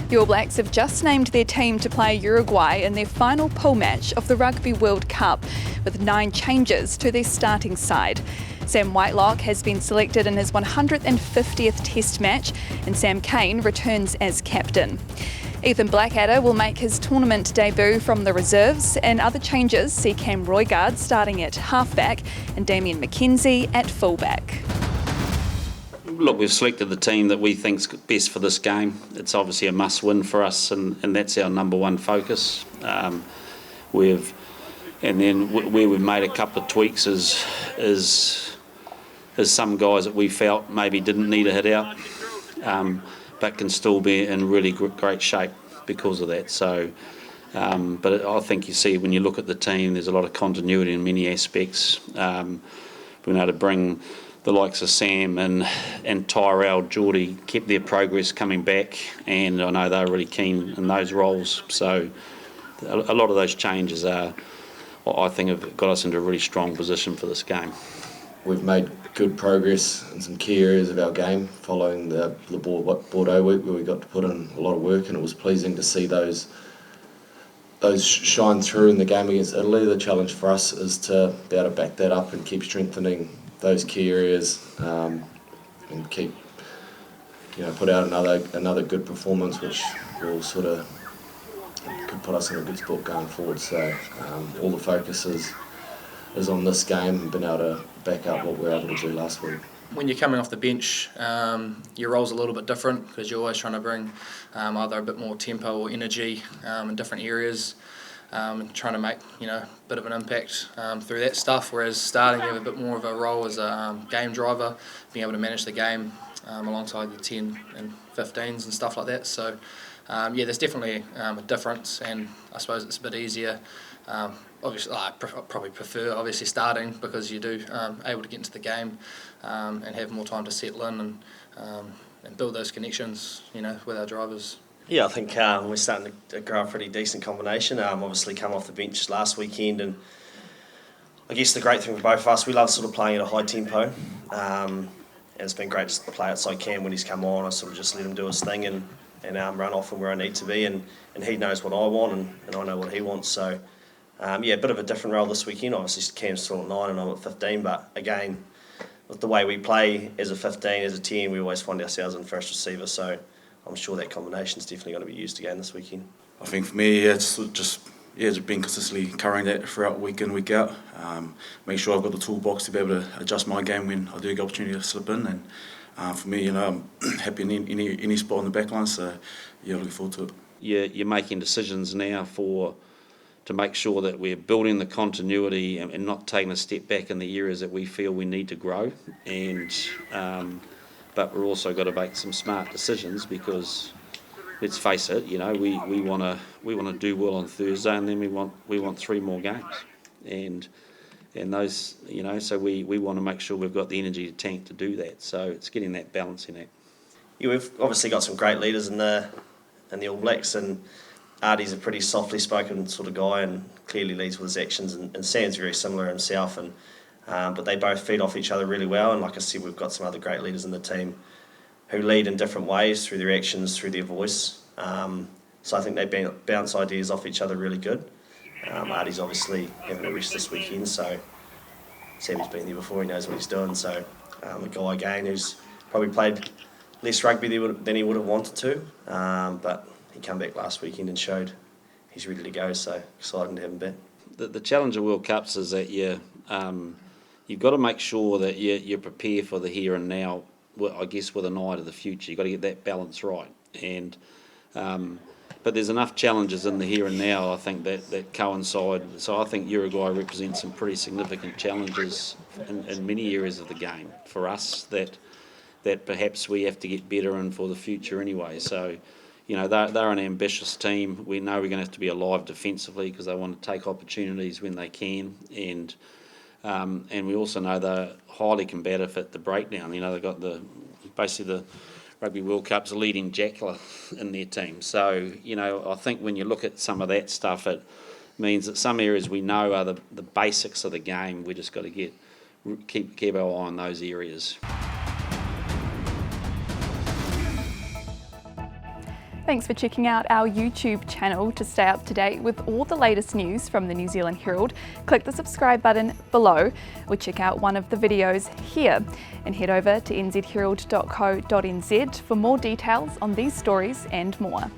The All Blacks have just named their team to play Uruguay in their final pool match of the Rugby World Cup, with 9 changes to their starting side. Sam Whitelock has been selected in his 150th Test match, and Sam Cane returns as captain. Ethan Blackadder will make his tournament debut from the reserves, and other changes see Cam Roigard starting at halfback and Damien McKenzie at fullback. Look, we've selected the team that we think's best for this game. It's obviously a must-win for us, and that's our number one focus. Where we've made a couple of tweaks is some guys that we felt maybe didn't need a hit out, but can still be in really great shape because of that. So, but I think you see when you look at the team, there's a lot of continuity in many aspects. Being able to bring the likes of Sam and Tyrel, Geordie kept their progress coming back, and I know they're really keen in those roles. So a lot of those changes I think have got us into a really strong position for this game. We've made good progress in some key areas of our game following the Bordeaux week, where we got to put in a lot of work, and it was pleasing to see those shine through in the game against Italy. The challenge for us is to be able to back that up and keep strengthening those key areas, and keep, put out another good performance, which will sort of could put us in a good spot going forward. So all the focus is on this game and being able to back up what we were able to do last week. When you're coming off the bench, your role's a little bit different because you're always trying to bring either a bit more tempo or energy in different areas, and trying to make a bit of an impact through that stuff. Whereas starting, you have a bit more of a role as a game driver, being able to manage the game alongside the 10 and 15s and stuff like that. So there's definitely a difference, and I suppose it's a bit easier. Obviously, I probably prefer obviously starting, because you do able to get into the game and have more time to settle in and build those connections, with our drivers. Yeah, I think we're starting to grow a pretty decent combination. Obviously come off the bench last weekend, and I guess the great thing for both of us, we love sort of playing at a high tempo, and it's been great to play outside Cam when he's come on. I sort of just let him do his thing and run off from where I need to be, and he knows what I want and I know what he wants. So a bit of a different role this weekend. Obviously Cam's still at 9 and I'm at 15, but again, with the way we play as a 15, as a 10, we always find ourselves in first receiver, so I'm sure that combination is definitely going to be used again this weekend. I think for me, it's just being consistently carrying that throughout week in, week out. Make sure I've got the toolbox to be able to adjust my game when I do get the opportunity to slip in. And for me, I'm happy in any spot on the back line, so looking forward to it. You're making decisions now to make sure that we're building the continuity and not taking a step back in the areas that we feel we need to grow. But we're also got to make some smart decisions, because let's face it, we want to do well on Thursday, and then we want 3 more games, and those so we want to make sure we've got the energy to tank to do that. So it's getting that balancing act. Yeah, we've obviously got some great leaders in the All Blacks, and Artie's a pretty softly spoken sort of guy and clearly leads with his actions, and Sam's very similar himself, and but they both feed off each other really well. And like I said, we've got some other great leaders in the team who lead in different ways, through their actions, through their voice. So I think they bounce ideas off each other really good. Artie's obviously having a rest this weekend, so Sammy's been there before, he knows what he's doing. So a guy again who's probably played less rugby than he would have wanted to, but he came back last weekend and showed he's ready to go, so exciting to have him back. The challenge of World Cups is that you've got to make sure that you prepare for the here and now, I guess with an eye to the future. You've got to get that balance right. And but there's enough challenges in the here and now, I think, that coincide. So I think Uruguay represents some pretty significant challenges in many areas of the game for us that perhaps we have to get better in for the future anyway. So they're an ambitious team. We know we're going to have to be alive defensively, because they want to take opportunities when they can, and we also know they're highly combative at the breakdown. They've got basically the Rugby World Cup's leading jackler in their team. So I think when you look at some of that stuff, it means that some areas we know are the basics of the game. We just got to keep our eye on those areas. Thanks for checking out our YouTube channel. To stay up to date with all the latest news from the New Zealand Herald, click the subscribe button below or check out one of the videos here, and head over to nzherald.co.nz for more details on these stories and more.